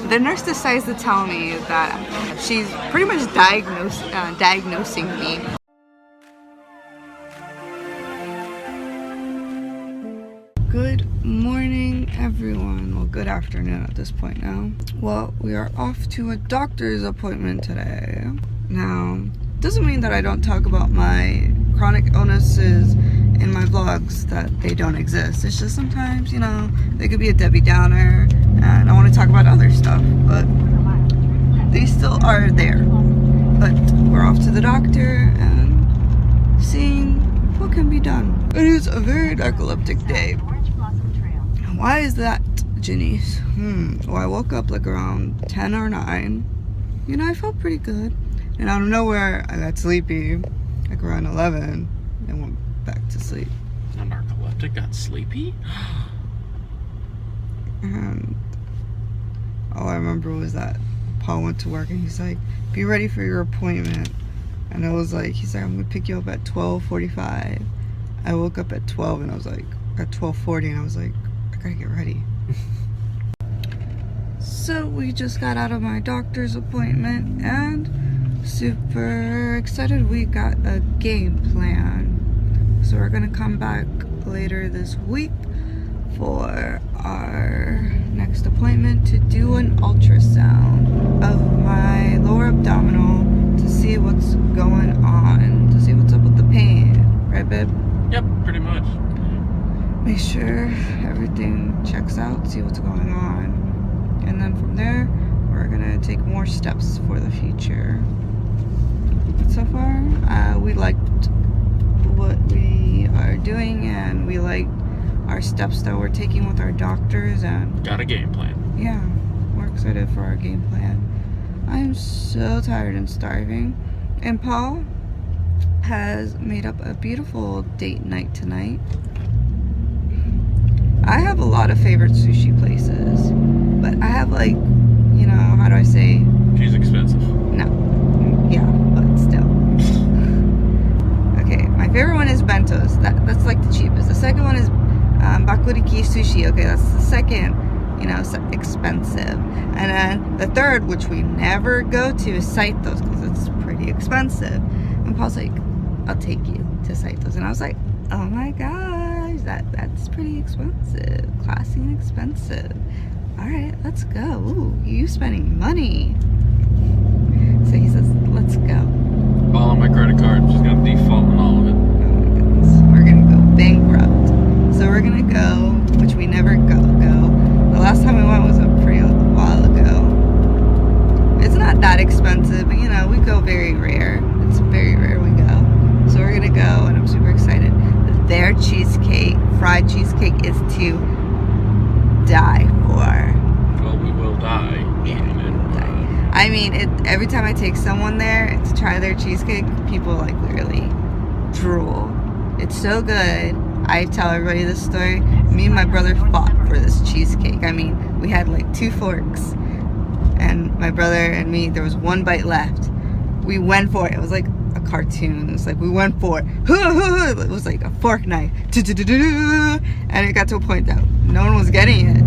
The nurse decides to tell me that she's pretty much diagnosing me. Good morning, everyone. Well, good afternoon at this point now. Well, we are off to a doctor's appointment today. Now, doesn't mean that I don't talk about my chronic illnesses in my vlogs, that they don't exist. It's just sometimes, you know, they could be a Debbie Downer, and I want to talk about other stuff, but they still are there. But we're off to the doctor and seeing what can be done. It is a very narcoleptic day. Why is that, Janice? Well, I woke up like around 10 or 9. You know, I felt pretty good. And out of nowhere, I got sleepy, like around 11, and went back to sleep. A narcoleptic got sleepy? And all I remember was that Paul went to work and he's like, be ready for your appointment. And I was like, he's like, I'm gonna pick you up at 12:45. I woke up at 12 and I was like, at 12:40, and I was like, I gotta get ready. So we just got out of my doctor's appointment and super excited. We got a game plan. So we're gonna come back later this week for our next appointment to do an ultrasound of my lower abdominal to see what's going on, to see what's up with the pain. Right, babe? Yep, pretty much. Make sure everything checks out, see what's going on. And then from there, we're gonna take more steps for the future. But so far, we liked what we are doing, and we liked our steps that we're taking with our doctors, and Got a game plan. yeah, we're excited for our game plan. I'm so tired and starving. And Paul has made up a beautiful date night tonight. I have a lot of favorite sushi places, but I have, like, you know, how do I say? She's expensive. No. Yeah, but still. Okay, my favorite one is Bento's. That's like the cheapest. The second one is Bakuriki Sushi. Okay, that's the second, you know, expensive. And then the third, which we never go to, is Saito's, because it's pretty expensive. And Paul's like, I'll take you to Saito's. And I was like, oh my gosh, that's pretty expensive. Classy and expensive. Alright, let's go. Ooh, you spending money. So he says, let's go. All on my credit card. She's gonna default on all of it. Oh my goodness. We're gonna go bankrupt. So we're gonna go, which we never go. The last time we went was a while ago. It's not that expensive, but you know, we go very rare. It's very rare we go. So we're gonna go, and I'm super excited. Their cheesecake, fried cheesecake, is to die for. Well, we will die eating it. I mean, every time I take someone there to try their cheesecake, people like literally drool. It's so good. I tell everybody this story. Me and my brother fought for this cheesecake. I mean, we had like 2 forks, and my brother and me, there was 1 bite left. We went for it. It was like a cartoon. It was like, we went for it. It was like a fork knife. And it got to a point that no one was getting it.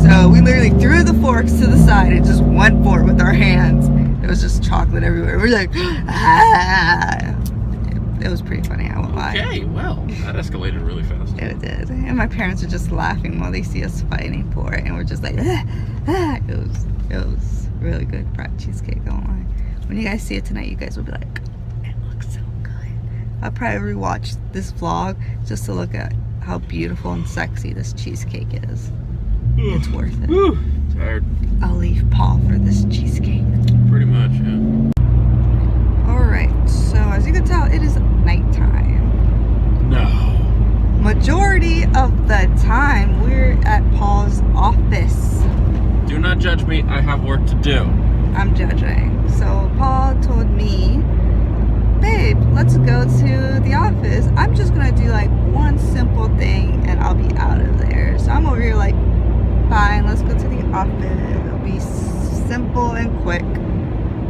So we literally threw the forks to the side and just went for it with our hands. It was just chocolate everywhere. We're like, ah. It was pretty funny, I won't lie. Okay, well, that escalated really fast. It did. And my parents are just laughing while they see us fighting for it. And we're just like, ah, ah. It was really good fried cheesecake, I won't lie. When you guys see it tonight, you guys will be like, it looks so good. I'll probably rewatch this vlog just to look at how beautiful and sexy this cheesecake is. It's worth it. Woo, tired. I'll leave Paul for this cheesecake. Pretty much, yeah. Alright, so as you can tell, it is nighttime. No. Majority of the time, we're at Paul's office. Do not judge me. I have work to do. I'm judging. So Paul told me, babe, let's go to the office. I'm just gonna do like one simple thing and I'll be out of there. So I'm over here like, fine, let's go to the office. It'll be simple and quick.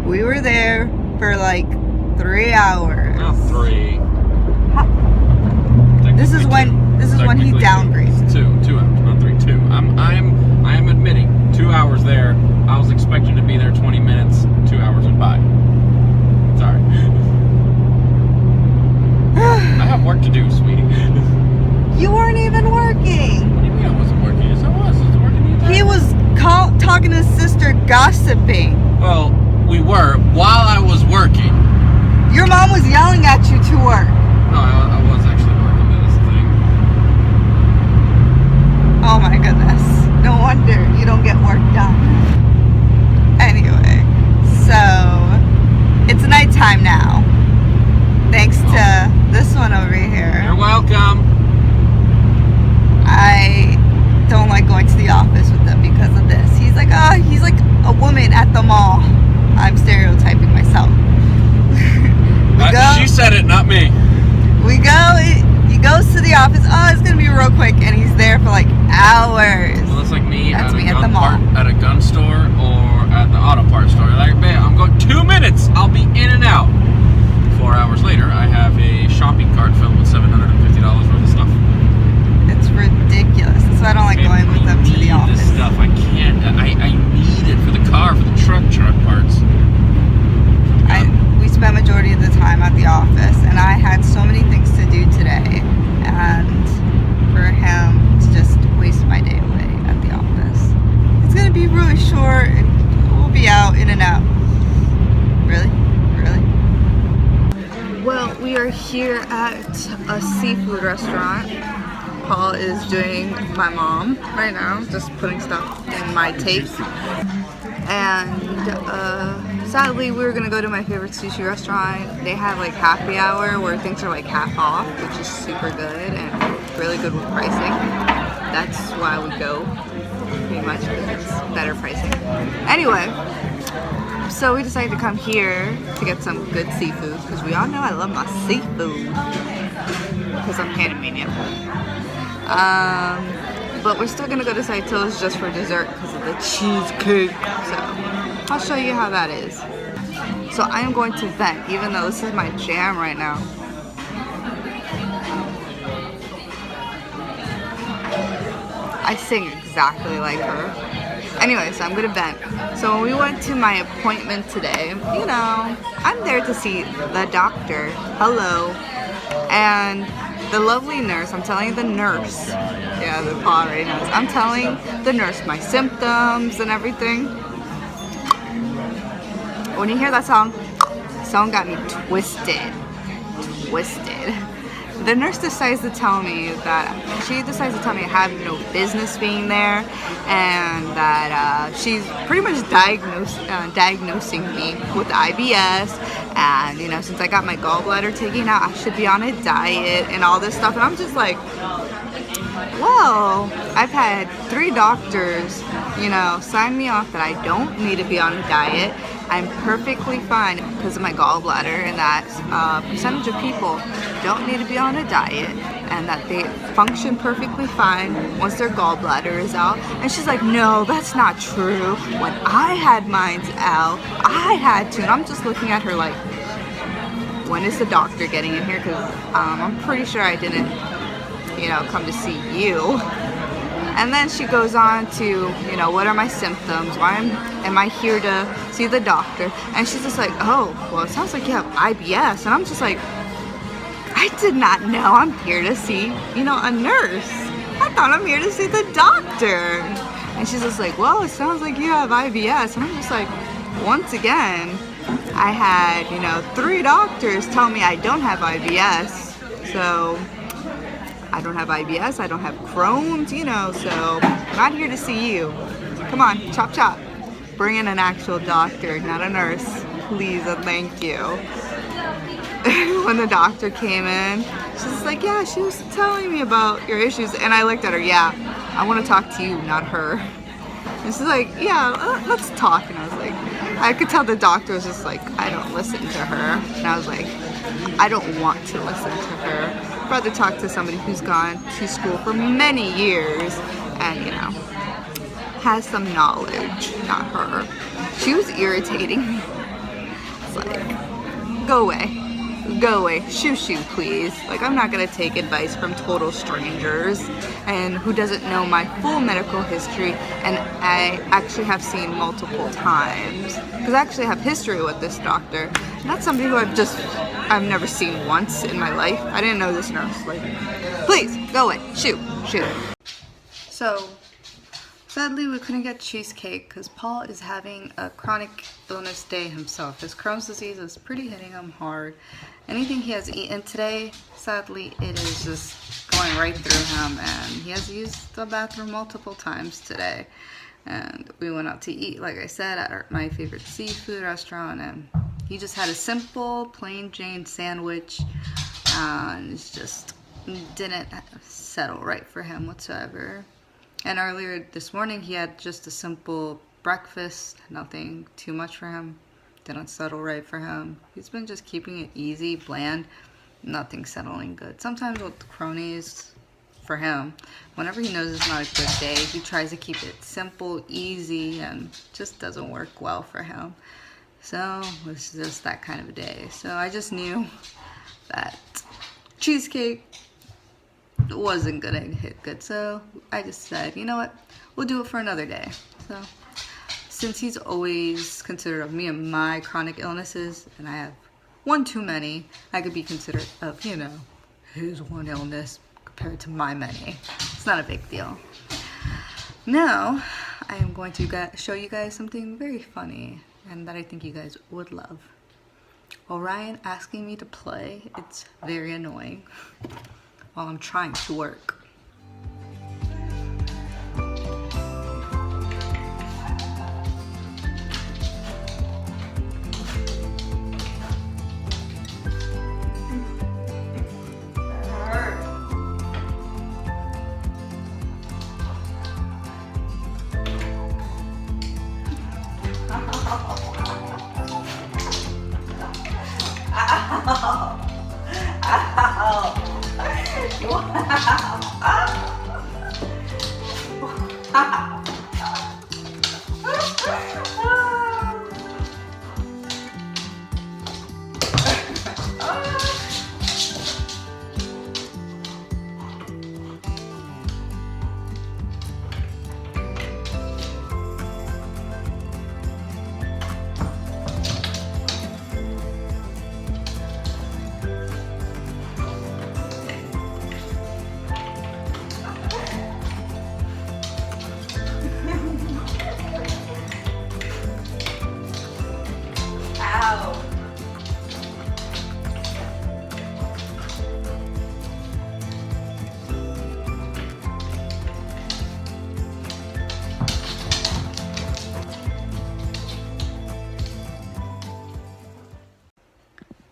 We were there for like 3 hours. Not 3. This is when he downgrades. 2 hours, not 3. 2. I am admitting 2 hours there. I was talking to his sister gossiping. Well, we were while I was working. Your mom was yelling at you to work. No, I was actually working. That is the thing. Oh my goodness. No wonder you don't get work done. Anyway, so it's nighttime now. Thanks to this one over here. You're welcome. I don't like going to the office with them because of this. He's like a woman at the mall. I'm stereotyping myself. She said it, not me. He goes to the office. Oh, it's gonna be real quick, and he's there for like hours. Well, it's like me, That's at, me a at gun the mall. at a gun store or at the auto parts store. Like, man, I'm going 2 minutes. I'll be in and out. 4 hours later, I have a shopping cart filled with $750 worth of stuff. It's ridiculous. That's why I don't like Man, going with them to the I need office. this stuff. I can't. I need it for the car, for the truck parts. We spent majority of the time at the office, and I had so many things to do today, and for him to just waste my day away at the office. It's gonna be really short, and we'll be out in and out. Really? Well, we are here at a seafood restaurant. Paul is doing my mom right now, just putting stuff in my tape. And sadly, we were gonna go to my favorite sushi restaurant. They have like happy hour where things are like half off, which is super good and really good with pricing. That's why we go, pretty much, because it's better pricing. Anyway, so we decided to come here to get some good seafood, because we all know I love my seafood, because I'm Panamanian. But we're still gonna go to Saito's just for dessert because of the cheesecake. So I'll show you how that is. So I am going to vent, even though this is my jam right now. I sing exactly like her. Anyway, so I'm gonna vent. So when we went to my appointment today, you know, I'm there to see the doctor. Hello. And the lovely nurse, I'm telling the nurse, yeah, the Paul already knows. I'm telling the nurse my symptoms and everything. When you hear that song got me twisted. The nurse decides to tell me that I have no business being there, and that she's pretty much diagnosing me with IBS, and you know, since I got my gallbladder taken out, I should be on a diet and all this stuff. And I'm just like, well, I've had 3 doctors, you know, sign me off that I don't need to be on a diet. I'm perfectly fine because of my gallbladder, and that percentage of people don't need to be on a diet, and that they function perfectly fine once their gallbladder is out. And she's like, no, that's not true. When I had mine out, I had to. And I'm just looking at her like, when is the doctor getting in here? Because I'm pretty sure I didn't, you know, come to see you. And then she goes on to, you know, what are my symptoms? Why am I here to see the doctor? And she's just like, oh, well, it sounds like you have IBS. And I'm just like, I did not know. I'm here to see, you know, a nurse. I thought I'm here to see the doctor. And she's just like, well, it sounds like you have IBS. And I'm just like, once again, I had, you know, 3 doctors tell me I don't have IBS. So I don't have IBS, I don't have Crohn's, you know, so I'm not here to see you. Come on, chop chop. Bring in an actual doctor, not a nurse. Please and thank you. When the doctor came in, she's like, yeah, she was telling me about your issues. And I looked at her, yeah, I want to talk to you, not her. And she's like, yeah, let's talk. And I was like, I could tell the doctor was just like, I don't listen to her. And I was like, I don't want to listen to her. I'd rather talk to somebody who's gone to school for many years and, you know, has some knowledge, not her. She was irritating me. It's like, go away. Go away. Shoo shoo, please. Like, I'm not gonna take advice from total strangers and who doesn't know my full medical history, and I actually have seen multiple times. Because I actually have history with this doctor. Not somebody who I've never seen once in my life. I didn't know this nurse. Like, please, go away. Shoo, shoo. So Sadly, we couldn't get cheesecake because Paul is having a chronic illness day himself. His Crohn's disease is pretty hitting him hard. Anything he has eaten today, sadly, it is just going right through him, and he has used the bathroom multiple times today. And we went out to eat, like I said, at my favorite seafood restaurant, and he just had a simple, plain Jane sandwich, and it just didn't settle right for him whatsoever. And earlier this morning, he had just a simple breakfast, nothing too much for him. Didn't settle right for him. He's been just keeping it easy, bland, nothing settling good. Sometimes with cronies, for him, whenever he knows it's not a good day, he tries to keep it simple, easy, and just doesn't work well for him. So it's just that kind of a day. So I just knew that cheesecake wasn't gonna hit good, so I just said, you know what, we'll do it for another day. So since he's always considerate of me and my chronic illnesses, and I have one too many, I could be considerate of, you know, his one illness compared to my many. It's not a big deal. Now I am going to show you guys something very funny and that I think you guys would love. Orion asking me to play, it's very annoying while I'm trying to work.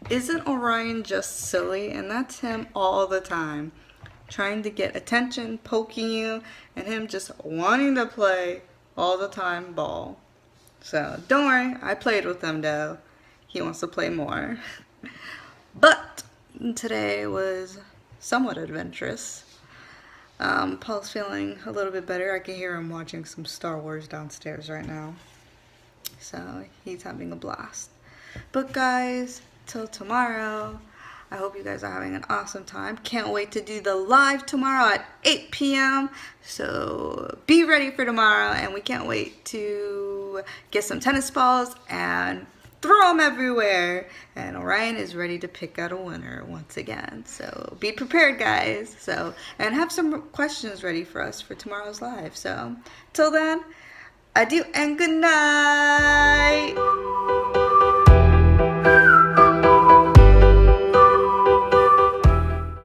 Isn't Orion just silly? And that's him all the time. Trying to get attention, poking you, and him just wanting to play all the time ball. So don't worry, I played with him though. He wants to play more. But today was somewhat adventurous. Paul's feeling a little bit better. I can hear him watching some Star Wars downstairs right now. So he's having a blast. But guys, till tomorrow, I hope you guys are having an awesome time. Can't wait to do the live tomorrow at 8 p.m. So be ready for tomorrow, and we can't wait to get some tennis balls and throw them everywhere. And Orion is ready to pick out a winner once again. So be prepared, guys. And have some questions ready for us for tomorrow's live. So till then, adieu and good night.